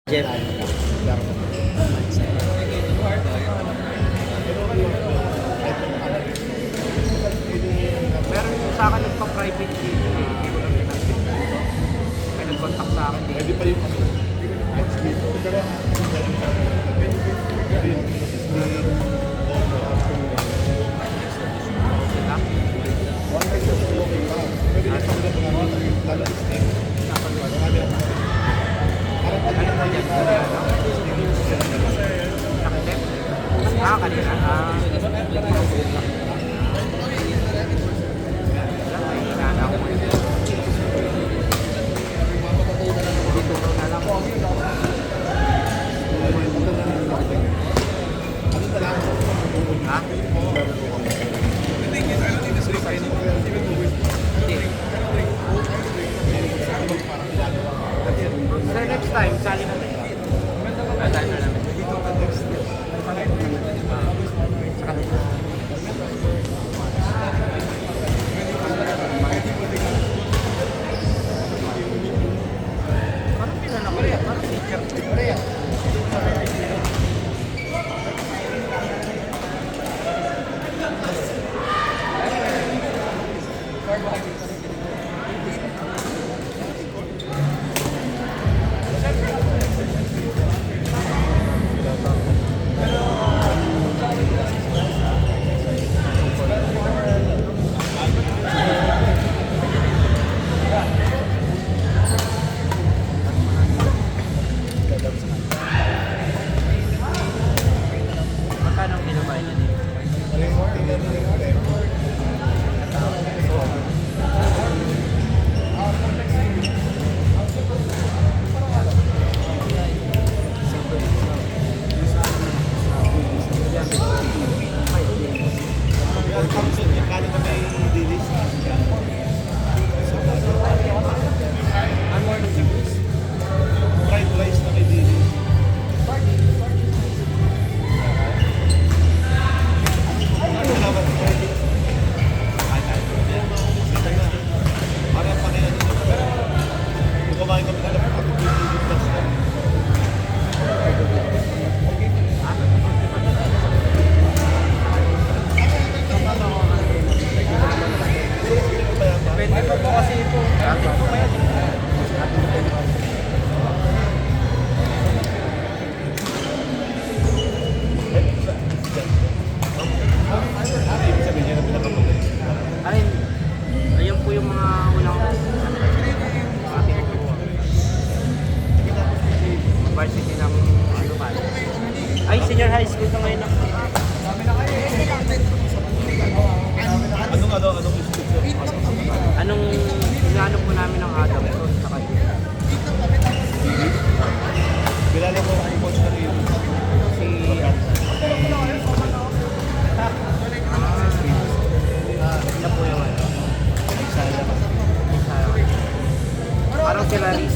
Jeff. Meron yung sa akin nagpa-private dito eh. Hindi ko lang pinansin. May nag-contact sa akin eh. Pwede pa yung Kanina. May hinana ko eh. Dito na lang ko. Ha? Sa next time, sali natin. Sali na namin. Parang pinana ko rin. Parang teacher ko rin. Magkano ang kinabay niya dito? fried rice na kay Dili. Kumain kami na lang ako plus na. Depende pa po kasi ito. Atin po kaya. Ibig sabihin niya na pinakapagod. Ayun po yung mga unang ating varsity ng ano ba? Ay, senior high school na ngayon. Anong institute? Anong inaano po namin ng Adam doon sa kanya? Kilala ko ang coach na rin. Si siya po yung ano? Parang sila Riz.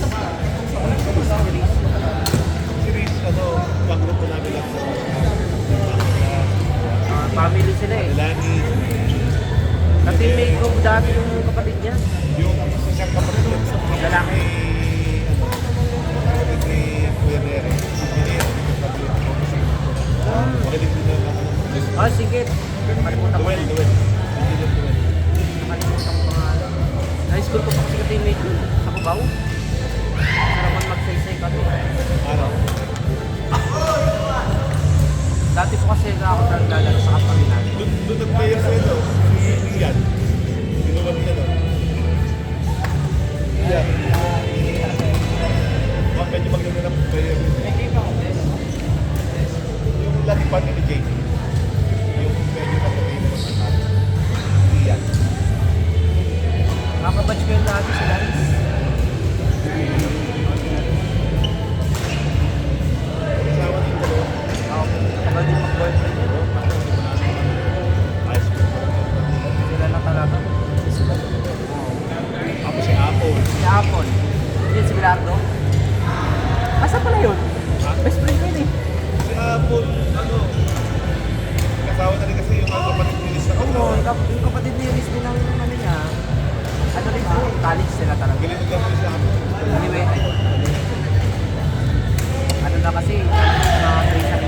Si Riz, background ko namin lang. Family sila eh. Lani, Ka-teammate ko dati yung kapatid niya. yung isang kapatid ko. Lalaki. Kapatid ni Kuya Nere. Magaling din na ako. Oh, sige. Nakalimutan ko. Duel. Nakalimutan ko pangalan. High school ko pa kasi ka-teammate ko. Sa Cubao. Saraman magsaysay kami. Araw. Dati po kasi ako naglalaro sa kapatid namin. Doon nag-player sa ito. Si Ian. Sinuwan niya doon. Ian. Medyo maganda ng player. Yung lagi pa ni JT. Yung medyo maganda yung mga Ian. Nakabatch ko yung dati sila Riz. Kasama niyo ko. Tagal din mag-boyfriend yun. Ayos ko. Sila na talaga. Ako si Apple. Si Apple. Yun si Bilardo. Asa pala yun? Best friend ko yun eh. Si Apple, kasawa na rin kasi yung mga kapatid ni Liz na Oo, yung kapatid ni Riz din ang ano niya. Ano rin po, college sila talaga. Galing lang si Apple. Anyway, kasi mga trace sa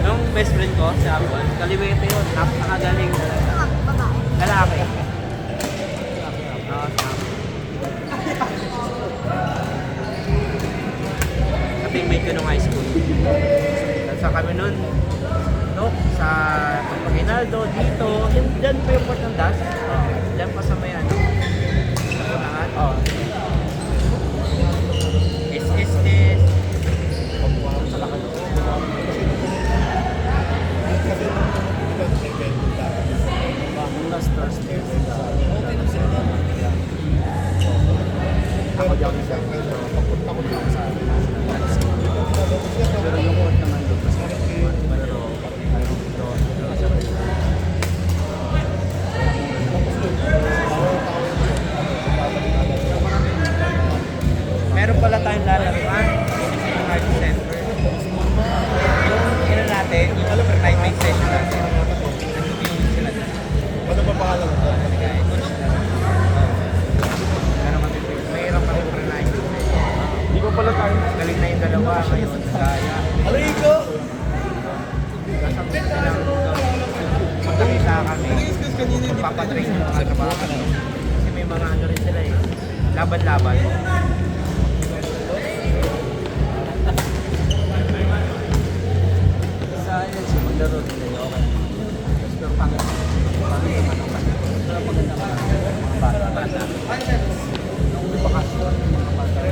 Nung best friend ko, si Apple, kaliwete yun, napakagaling talaga. Lalaki. Oo, si Apple. Ka-teammate ko nung high school. Sa kami nun, no, sa Pag-Inaldo, dito, dyan pa yung port ng DAS. Dyan pa sa may ano. Sa Punahan. SSS. Sa lakas. Kasi nung may venue dati. Bangulas Thursday. Ako dyan sa papunta ko dito sa Pero yung court naman doon, mas pero ano dito, meron pala tayong lalaruan yung art center. Yung ina natin, yung overnight may session natin. Nandito sila doon. Ano ba pangalan mo? Pero mahirap kami overnight. Hindi ko pala tayo. Galing na yung dalawa ngayon. Kaya. Aligo! Kasabit na lang magkakita kami. Papatrain yung mga trabaho. Kasi may mga ano rin sila eh. Laban-laban. Sa LC, maglaro din kayo. Okay. Pero pangit naman ang bata. Pero maganda ka mga bata. Nung bakasyon, mga bata.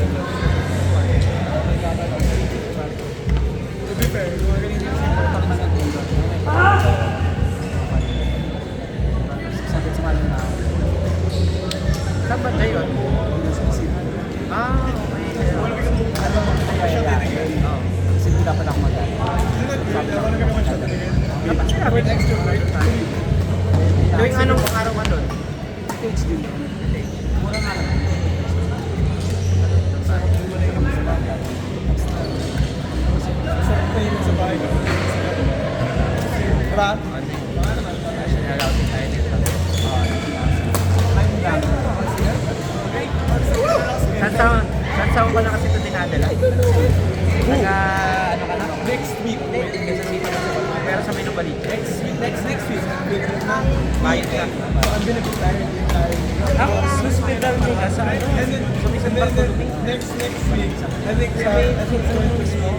To be fair, mga ganyan yung Sakit sa kanin na. Saan ba tayo? Okay. Ano mo kaya yan? Oo. Kasi hindi dapat ako mag-alala. Dapat siya natin extrovert. Doing anong araw ka doon? Stage din. Mura nga lang. sa bahay ko. Diba? National outing tayo dito. Saan saan ko na kasi ito dinadala? Taga, ano ka na? Next week. Hindi, kasi sa Sita na pero sa Mino Balita. Next week. Bayad ka. Ang binibig tayo. Ang hospital nila sa ano? And then, Sa Misan Bartolome. next week, I think sa mismo.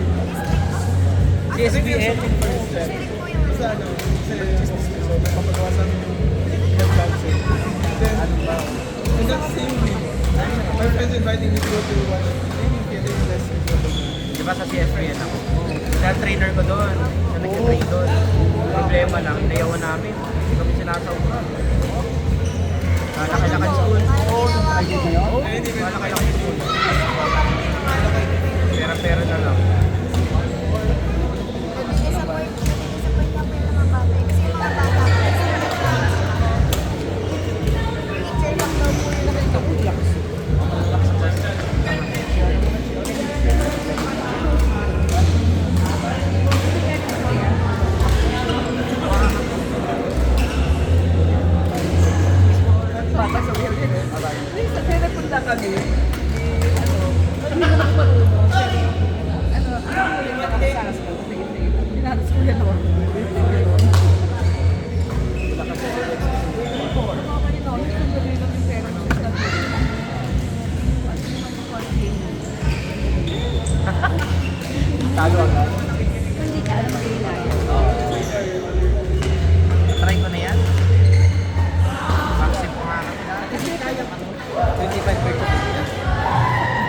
Si SBL. Basta ano, so napapagawa sa amin yung head cancer. Then, in that same week, my friends inviting me to go to one training getting lessons. Di ba sa CSBL ako? Dahil trainer ko doon. Siya nag-train doon. Problema lang, inayawan namin. Hindi kami sinasawag. Laki-lakad school. Oo, nung private na yun. Laki-lakad school. Pera-pera na lang. Talo agad. Hindi ka alam mag-iinay. Try ko na yan. Maxim ko nga kami. 25 per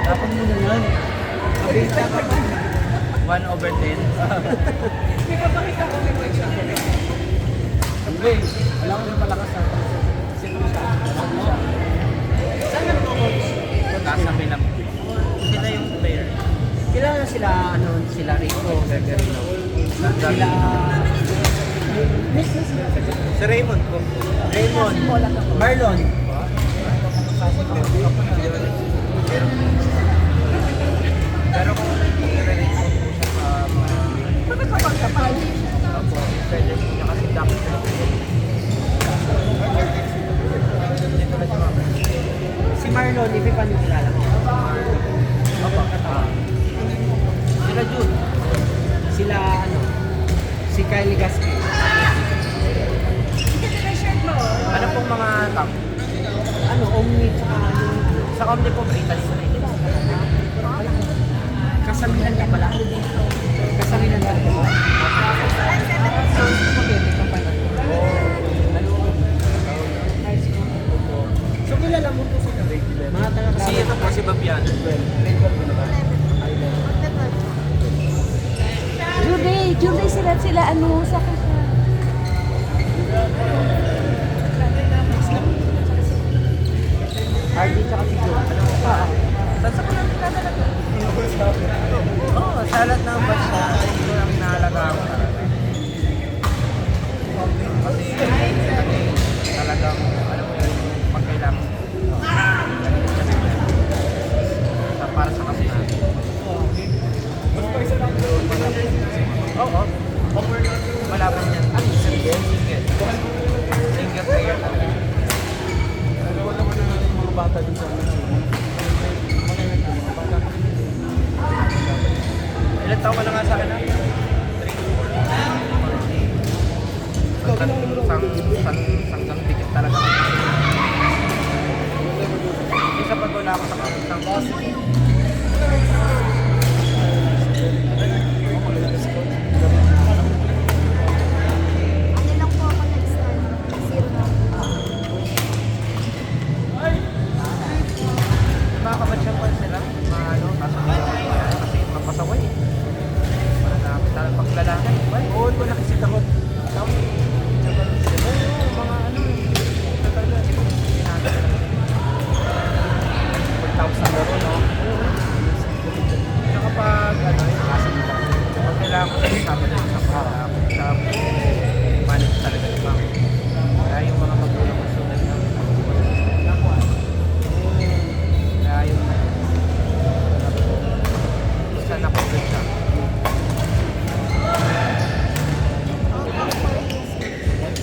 dapat mo na yan. 1/10. Hindi ka pakita ko may question. Hindi. Alam ko yung malakas na. Simple siya. Saan ka nag-coach? Kasabi lang. Sila yung player. Kilala sila, sila Rico, Bergerino. Sila, Si Raymond ko. Raymond, Marlon. Pero kung nire-rate ko po siya sa mga... Bakit kapag-kapal? Opo, pwede po niya kasi doctor. Si Marlon, hindi pa niyo kilala mo. Sila Jude. Sila ano, si Kylie Gaskin. Ano pong mga top? Ano, Omni, tsaka yung Sa Omni po, Italy sa rin. kasaminan ka pala. Kasaminan ka pala. So, spaghetti ka pala. So, kilala mo po sa Mga taga Si ito po, si Babian. Juday sila ano sa kasya. RD tsaka si Jude. Saan sa kanya pinadala? Oo, sa lahat ng batch na, ito ang inaalagaan ko talaga. Kasi talagang, alam mo yun, pag kailangan para sa kasi natin. Oo. Malaban yan. Ano yung single? Single player talaga. Wala naman na mga bata dun sa Ilan taon ka na nga sa akin? 3, 4, Sanggang dikit talaga. Isa pag wala ako sa kapit ng boss. Ano lang po ako nag-start? Zero na. Mga kabatsyan pa sila, mga ano, kasi mga pasaway. Para na talagang paglalaki. Oo, ito nakisita ko. Tapos, mga ano, ito talaga, ito pagtapos ng laro, no? Tsaka pag, ano, pag kailangan ko sa manage talaga ng bank. Kaya yung mga magulang ko sunod ng kaya yung sana ko din siya. Kasi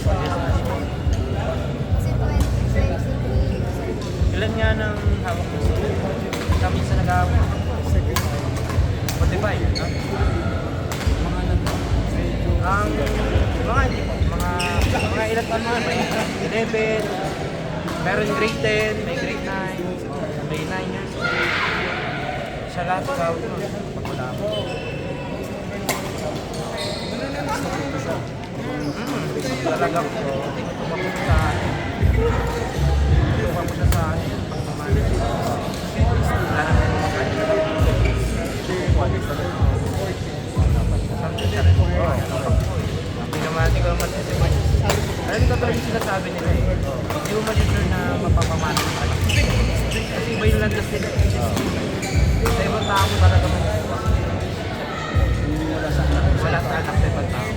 2023. Ilan nga ng hawak mo sunod? Kami sa nag-hawak. 45, no? Ang mga hindi po, mga ilan pa naman, may 11, meron grade 10, may grade 9, may 9 years old. Sa lahat ka, pag wala mo. Talaga po, tumapos sa akin. Tumapos na sa akin, pagmamahal. Wala na rin mga pinamati ko naman kasi alam ko talaga yung sinasabi nila eh. Hindi mo ma-sure na mapapamati ka lang. Kasi iba yung landas nila eh. Sa ibang tao mo talaga mag-iwa. Wala sa anak sa ibang tao.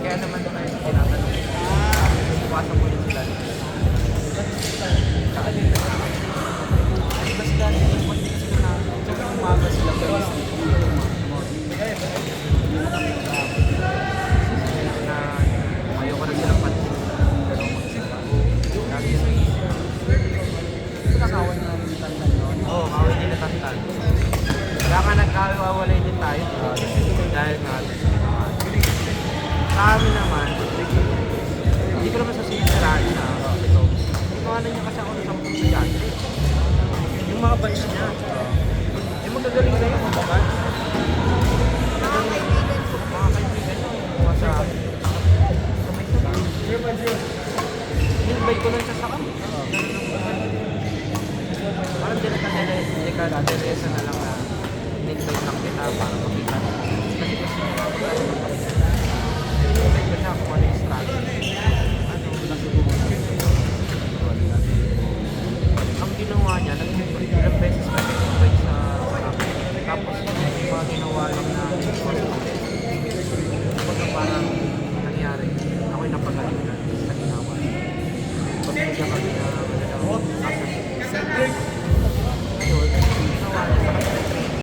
Kaya naman doon ay tinatanong. Iwasan mo yun sila. Saan yun? Mas dahil yung pati kasi na tsaka umaga sila pero na ayoko na silang pati. Pero magsika. Lagi yung Nakawan na rin tantan yun. oo, kawin nila tantan. Kaya nga nagkawawalay din tayo. Dahil nga sa amin naman, hindi ko naman sasisiraan na ito. Inuwanan niya kasi ako ng 10 estudyante. Yung mga batch niya. Yung magagaling kayo, kumbaga. Mga kaibigan ko. Mga kaibigan niya, kumuha sa akin. Invite ko lang siya sa kami. Parang delikadesa na lang na in-invite lang kita para makita. Kasi invite ko siya kung ano yung strategy. Ano,